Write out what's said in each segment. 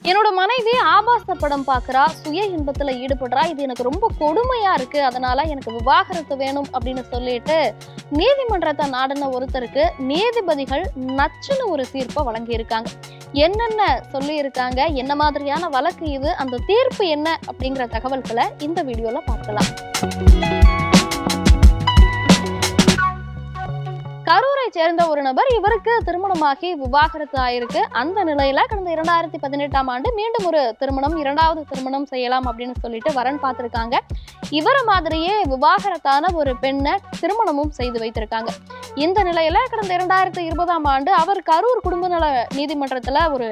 என்னோட மனைவி ஆபாச படம் பாக்குறா, சுய இன்பத்துல ஈடுபடுறா, இது எனக்கு ரொம்ப கொடுமையா இருக்கு, அதனால எனக்கு விவாகரத்து வேணும் அப்படின்னு சொல்லிட்டு நீதிமன்றத்தை நாடின ஒருத்தருக்கு நீதிபதிகள் நச்சுன்னு ஒரு தீர்ப்பை வழங்கி இருக்காங்க. என்னென்ன சொல்லி இருக்காங்க, என்ன மாதிரியான வழக்கு இது, அந்த தீர்ப்பு என்ன அப்படிங்கிற தகவல்களை இந்த வீடியோல பார்க்கலாம். கரூரை சேர்ந்த ஒரு நபர், இவருக்கு திருமணமாகி விவாகரத்து ஆயிருக்கு. அந்த நிலையில கடந்த 2018ஆம் ஆண்டு மீண்டும் ஒரு திருமணம், 2வது திருமணம் செய்யலாம் அப்படின்னு சொல்லிட்டு வரன் பார்த்திருக்காங்க. இவர மாதிரியே விவாகரத்தான ஒரு பெண்ணை திருமணமும் செய்து வைத்திருக்காங்க. இந்த நிலையில கடந்த 2020ஆம் ஆண்டு அவர் கரூர் குடும்ப நல நீதிமன்றத்துல ஒரு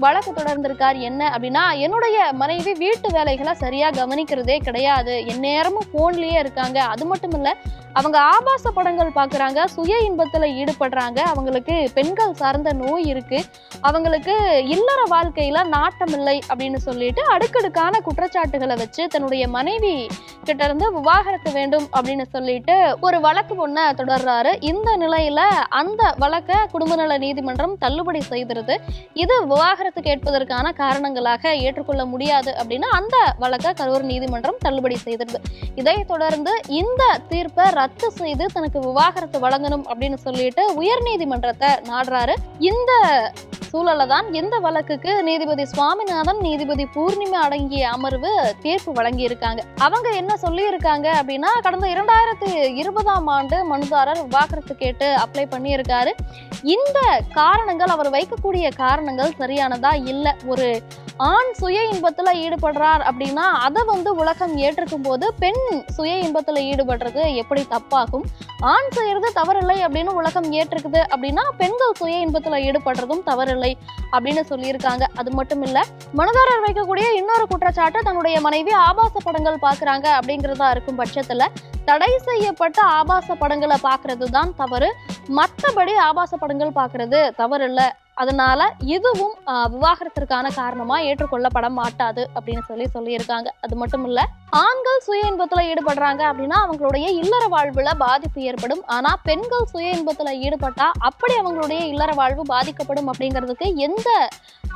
வழக்கு தொடர்ந்திருக்கார். என்ன அப்படின்னா, என்னுடைய மனைவி வீட்டு வேலைகளை சரியா கவனிக்கிறதே கிடையாது, எந்நேரமும் போன்லயே இருக்காங்க, அது மட்டும் இல்ல அவங்க ஆபாச படங்கள் பாக்குறாங்க, சுய இன்பத்துல ஈடுபடுறாங்க, அவங்களுக்கு பெண்கள் சார்ந்த நோய் இருக்கு, அவங்களுக்கு இல்லற வாழ்க்கையில நாட்டம் இல்லை அப்படின்னு சொல்லிட்டு அடுக்கடுக்கான குற்றச்சாட்டுகளை வச்சு தன்னுடைய மனைவி கிட்ட இருந்து விவாகரத்து வேண்டும் அப்படின்னு சொல்லிட்டு ஒரு வழக்கு ஒண்ண தொடர்றாரு. இந்த நிலையில அந்த வழக்க குடும்ப நல நீதிமன்றம் தள்ளுபடி செய்திருது. இது விவாகரத்து கேட்பதற்கான காரணங்களாக ஏற்றுக்கொள்ள முடியாது அப்படின்னு அந்த வழக்க கரூர் நீதிமன்றம் தள்ளுபடி செய்திருது. இதை தொடர்ந்து இந்த தீர்ப்பை ரத்து செய்து தனக்கு விவாகரத்து வழங்கணும் அப்படின்னு சொல்லிட்டு உயர் நீதிமன்றத்தை நாடுறாரு. இந்த சூழல தான் இந்த வழக்குக்கு நீதிபதி சுவாமிநாதன், நீதிபதி பூர்ணிமா அடங்கிய அமர்வு தீர்ப்பு வழங்கி இருக்காங்க. அவங்க என்ன சொல்லி இருக்காங்க அப்படின்னா, கடந்த 2020ஆம் ஆண்டு மனுதாரர் விவாகரத்து கேட்டு அப்ளை பண்ணி இருக்காரு. இந்த காரணங்கள், அவர் வைக்கக்கூடிய காரணங்கள் சரியானதா இல்ல. ஒரு ஆண் சுய இன்பத்துல ஈடுபடுறார் அப்படின்னா அதை உலகம் ஏற்றுக்கும் போது பெண் சுய இன்பத்துல ஈடுபடுறது எப்படி தப்பாகும்? ஆண் செய்யறது தவறில்லை அப்படின்னு உலகம் ஏற்றுக்குது அப்படின்னா பெண்கள் சுய இன்பத்துல ஈடுபடுறதும் தவறில்லை அப்படின்னு சொல்லியிருக்காங்க. அது மட்டும் இல்ல, மனுதாரர் வைக்கக்கூடிய இன்னொரு குற்றச்சாட்டு, தன்னுடைய மனைவி ஆபாச படங்கள் பாக்குறாங்க அப்படிங்கிறதா இருக்கும் பட்சத்துல தடை செய்யப்பட்ட ஆபாச படங்களை பாக்குறது தான் தவறு, மற்றபடி ஆபாச படங்கள் பாக்குறது தவறு இல்ல, அதனால இதுவும் விவாகரத்திற்கான காரணமா ஏற்றுக்கொள்ளப்பட மாட்டாது அப்படின்னு சொல்லியிருக்காங்க. அது மட்டும் இல்ல, ஆண்கள் சுய இன்பத்துல ஈடுபடுறாங்க அப்படின்னா அவங்களுடைய இல்லற வாழ்வுல பாதிப்பு ஏற்படும். ஆனா பெண்கள் சுய இன்பத்துல ஈடுபட்டா அப்படி அவங்களுடைய இல்லற வாழ்வு பாதிக்கப்படும் அப்படிங்கிறதுக்கு எந்த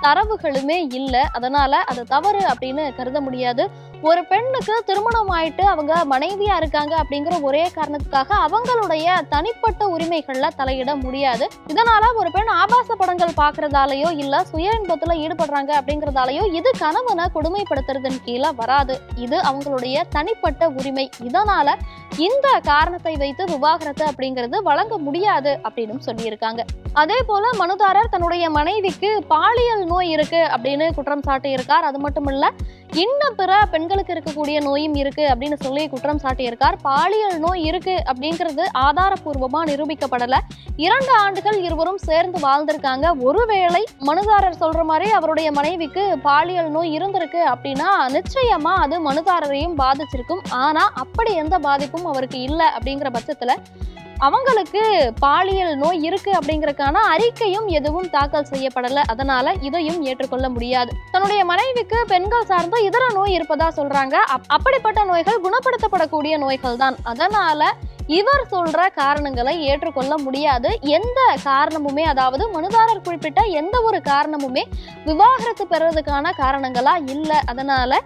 தரவுகளுமே இல்லை. அதனால அது தவறு அப்படின்னு கருத முடியாது. ஒரு பெண்ணுக்கு திருமணம் ஆயிட்டு அவங்க மனைவியா இருக்காங்க அப்படிங்கிற ஒரே காரணத்துக்காக அவங்களுடைய தனிப்பட்ட உரிமைகள்ல தலையிட முடியாது. இதனால ஒரு பெண் ஆபாச படங்கள் பாக்குறதாலேயோ இல்ல சுய இன்பத்துல ஈடுபடுறாங்க அப்படிங்கறதாலேயோ இது கணவனை கொடுமைப்படுத்துறதன் கீழே வராது. இது அவங்களுடைய தனிப்பட்ட உரிமை. இதனால இந்த காரணத்தை வைத்து விவாகரத்து அப்படிங்கிறது வழங்க முடியாது அப்படின்னு சொல்லியிருக்காங்க. அதே போல மனுதாரர் தன்னுடைய மனைவிக்கு பாலியல் நோய் இருக்கு அப்படின்னு குற்றம் சாட்டி இருக்கார். அது மட்டும் இல்ல, இன்னும் பிற பெண்களுக்கு இருக்கக்கூடிய நோயும் இருக்கு அப்படின்னு சொல்லி குற்றம் சாட்டி இருக்கார். பாலியல் நோய் இருக்கு அப்படிங்கிறது ஆதாரப்பூர்வமா நிரூபிக்கப்படல. 2 ஆண்டுகள் இருவரும் சேர்ந்து வாழ்ந்திருக்காங்க. ஒருவேளை மனுதாரர் சொல்ற மாதிரி அவருடைய மனைவிக்கு பாலியல் நோய் இருந்திருக்கு அப்படின்னா நிச்சயமா அது மனுதாரரையும் பாதிச்சிருக்கும். ஆனா அப்படி எந்த பாதிப்பும் அவருக்கு இல்லை அப்படிங்கிற பட்சத்துல அவங்களுக்கு பாலியல் நோய் இருக்கு அப்படிங்கறதுக்கான அறிக்கையும் எதுவும் தாக்கல் செய்யப்படல. அதனால இதையும் ஏற்றுக்கொள்ள முடியாது. தன்னுடைய மனைவிக்கு பெண்கள் சார்ந்த இதர நோய் இருப்பதா சொல்றாங்க. அப்படிப்பட்ட நோய்கள் குணப்படுத்தப்படக்கூடிய நோய்கள் தான். அதனால இவர் சொல்ற காரணங்களை ஏற்றுக்கொள்ள முடியாது. எந்த காரணமுமே, அதாவது மனுதாரர் குறிப்பிட்ட எந்த ஒரு காரணமுமே விவாகரத்து பெறதுக்கான காரணங்களா இல்லை. அதனால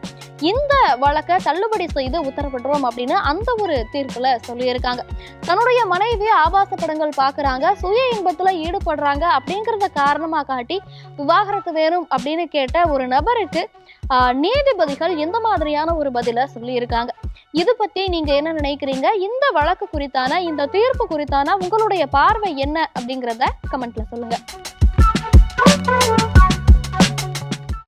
இந்த வழக்கை தள்ளுபடி செய்து உத்தரவிடுறோம் அப்படின்னு அந்த ஒரு தீர்ப்புல சொல்லியிருக்காங்க. தன்னுடைய மனைவி ஆபாச படங்கள் பாக்குறாங்க, சுய இன்பத்துல ஈடுபடுறாங்க அப்படிங்கறத காரணமா காட்டி விவாகரத்து வேணும் அப்படின்னு கேட்ட ஒரு நபருக்கு நீதிபதிகள் எந்த மாதிரியான ஒரு பதில சொல்லி இருக்காங்க? இது பத்தி நீங்க என்ன நினைக்கிறீங்க? இந்த வழக்கு குறித்தான, இந்த தீர்ப்பு குறித்தான உங்களுடைய பார்வை என்ன அப்படிங்கறத கமெண்ட்ல சொல்லுங்க.